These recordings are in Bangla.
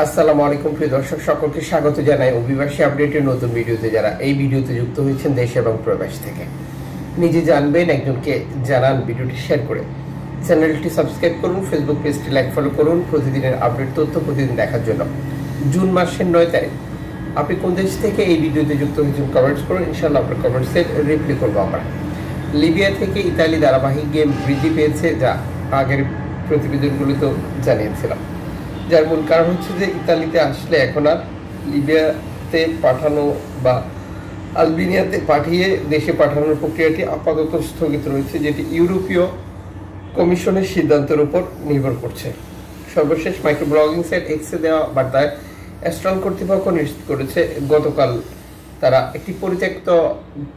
আসসালামু আলাইকুম প্রিয় দর্শক, সকলকে স্বাগত জানাই অভিবাসী আপডেটের নতুন ভিডিওতে। যারা এই ভিডিওতে যুক্ত হয়েছেন দেশ এবং প্রবাস থেকে, নিজে জানবেন, একজনকে জানান, ভিডিওটি শেয়ার করে চ্যানেলটি সাবস্ক্রাইব করুন, ফেসবুক পেজটি লাইক ফলো করুন প্রতিদিনের আপডেট তথ্য প্রতিদিন দেখার জন্য। জুন মাসের 9 তারিখ আপনি কোন দেশ থেকে এই ভিডিওতে যুক্ত হয়েছেন কমেন্টস করুন, ইনশাআল্লাহ আপনার কমেন্টসের রিপ্লাই করবো আমরা। লিবিয়া থেকে ইতালি ধারাবাহিক গেম বৃদ্ধি পেয়েছে, যা আগের প্রতিবেদনগুলোতেও জানিয়েছিলাম। যার মূল কারণ হচ্ছে যে ইতালিতে আসলে এখন আর লিবিয়াতে পাঠানো বা আলবেনিয়াতে পাঠিয়ে দেশে পাঠানোর প্রক্রিয়াটি আপাতত স্থগিত রয়েছে, যেটি ইউরোপীয় কমিশনের সিদ্ধান্তের উপর নির্ভর করছে। সর্বশেষ মাইক্রো ব্লগিং সাইট এক্সে দেওয়া বার্তায় অ্যাস্ট্রাল কর্তৃপক্ষ নিশ্চিত করেছে গতকাল তারা একটি পরিত্যক্ত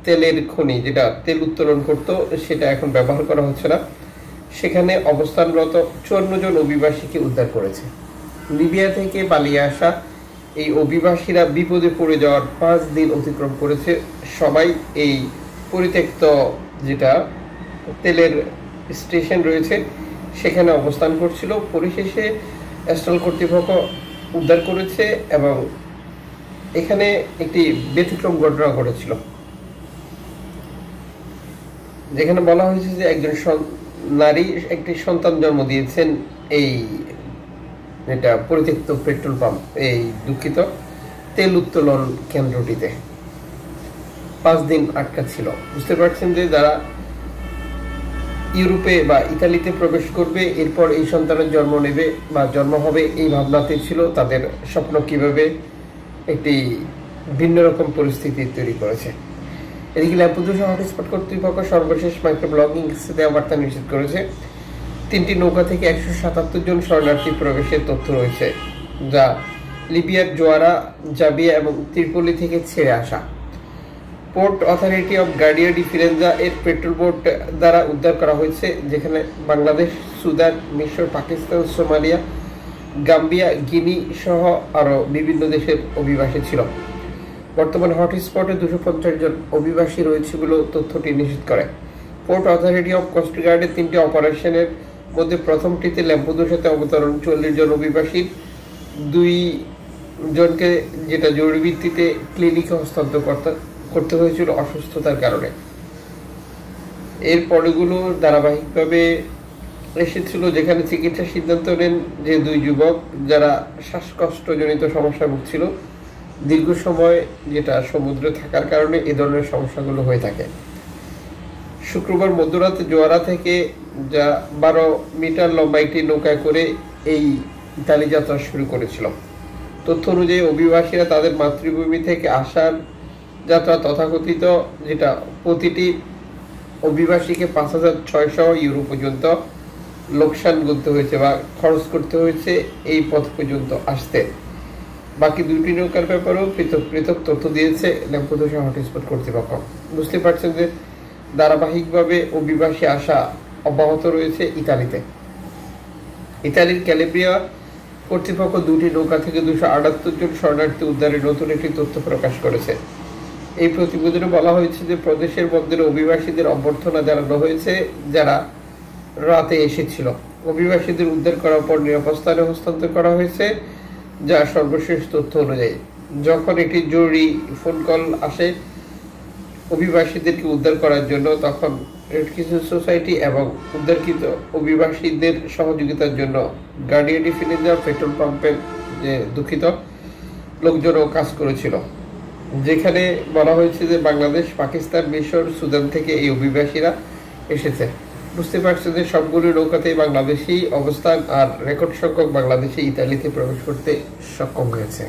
তেলের খনি, যেটা তেল উত্তোলন করত, সেটা এখন ব্যবহার করা হচ্ছে না, সেখানে অবস্থানরত 54 জন অভিবাসীকে উদ্ধার করেছে। লিবিয়া থেকে পালিয়ে আসা এই অভিবাসীরা বিপদে পড়ে যাওয়ার 5 দিন অতিক্রম করেছে। সবাই এই পরিত্যক্ত যেটা তেলের স্টেশন রয়েছে সেখানে অবস্থান করছিল। পরিশেষে অ্যাস্ট্রাল কর্তৃপক্ষ উদ্ধার করেছে এবং এখানে একটি ব্যতিক্রম ঘটনা ঘটেছিল, যেখানে বলা হয়েছে যে একজন নারী একটি সন্তান জন্ম দিয়েছেন এই এটা পরিত্যক্ত পেট্রোল পাম্প, এই দুঃখিত তেল উত্তোলন কেন্দ্রটিতে 5 দিন আটকা ছিল। বুঝতে পারছেন যে যারা ইউরোপে বা ইতালিতে প্রবেশ করবে, এরপর এই সন্তানের জন্ম নেবে বা জন্ম হবে, এই ভাবনাতে ছিল তাদের স্বপ্ন কিভাবে একটি ভিন্ন রকম পরিস্থিতি তৈরি করেছে। এদিকে ল্যাম্পুদুসা হটস্পট কর্তৃপক্ষ সর্বশেষ মাইক্রো ব্লগিং দেওয়া বার্তা নিশ্চিত করেছে 3টি নৌকা থেকে 177 জন শরণার্থী প্রবেশের তথ্য রয়েছে, যা লিবিয়ার জোয়ারা, জাবিয়া এবং ত্রিপলি থেকে ছেড়ে আসা। পোর্ট অথরিটি অফ গার্ডিয়া ডি ফিরেঞ্জা এর পেট্রোল বোট দ্বারা উদ্ধার করা হয়েছে, যেখানে বাংলাদেশ, সুদান, মিশর, পাকিস্তান, সোমালিয়া, গাম্বিয়া, গিনি সহ আরও বিভিন্ন দেশের অভিবাসী ছিল। বর্তমানে হটস্পটে 250 জন অভিবাসী রয়েছে বলেও তথ্যটি নিশ্চিত করে। পোর্ট অথরিটি অফ কোস্টগার্ডের 3টি অপারেশনের মধ্যে প্রথমটিতে ল্যাম্পুদুসাতে অবতরণ 40 জন অভিবাসীর 2 জনকে যেটা জরুরি ভিত্তিতে ক্লিনিকে হস্তান্তর করতে হয়েছিল অসুস্থতার কারণে। এর পরেগুলো ধারাবাহিকভাবে এসেছিল, যেখানে চিকিৎসার সিদ্ধান্ত নেন যে 2 যুবক যারা শ্বাসকষ্টজনিত সমস্যায় ভুগছিল। দীর্ঘ সময় যেটা সমুদ্রে থাকার কারণে এ ধরনের সমস্যাগুলো হয়ে থাকে। শুক্রবার মধ্যরাতে জোয়ারা থেকে যা 12 মিটার লম্বা একটি নৌকায় করে এই ইতালি যাত্রা শুরু করেছিল। তথ্য অনুযায়ী অভিবাসীরা তাদের মাতৃভূমি থেকে আসার যাত্রা তথাকথিত, যেটা প্রতিটি অভিবাসীকে 5600 ইউরো পর্যন্ত লোকসান গুনতে হয়েছে বা খরচ করতে হয়েছে এই পথ পর্যন্ত আসতে। বাকি 2টি নৌকার ব্যাপারেও পৃথক পৃথক তথ্য দিয়েছে ল্যাম্পুদুসা হটস্পট কর্তৃপক্ষ। বুঝতে পারছেন যে ধারাবাহিকভাবে অভিবাসী আসা অব্যাহত রয়েছে ইতালিতে। ইতালির ক্যালিব্রিয়া কর্তৃপক্ষ 2টি নৌকা থেকে 278 জন শরণার্থী উদ্ধারের নতুন একটি তথ্য প্রকাশ করেছে। এই প্রতিবেদনে বলা হয়েছে যে প্রদেশের মধ্যে অভিবাসীদের অভ্যর্থনা জানানো হয়েছে, যারা রাতে এসেছিল। অভিবাসীদের উদ্ধার করার পর নিরাপদ স্থানে হস্তান্তর করা হয়েছে, যা সর্বশেষ তথ্য অনুযায়ী। যখন একটি জরুরি ফোন কল আসে অভিবাসীদেরকে উদ্ধার করার জন্য, তখন রেড ক্রিসেন্ট সোসাইটি এবং উদ্ধারকৃত অভিবাসীদের সহযোগিতার জন্য গার্ডিয়া ডি ফিরেঞ্জা পেট্রোল পাম্পের যে দুঃখিত লোকজনও কাজ করেছিল, যেখানে বলা হয়েছে যে বাংলাদেশ, পাকিস্তান, মিশর, সুদান থেকে এই অভিবাসীরা এসেছে। বুঝতে পারছেন যে সবগুলো নৌকাতেই বাংলাদেশি অবস্থান, আর রেকর্ড সংখ্যক বাংলাদেশি ইতালিতে প্রবেশ করতে সক্ষম হয়েছে।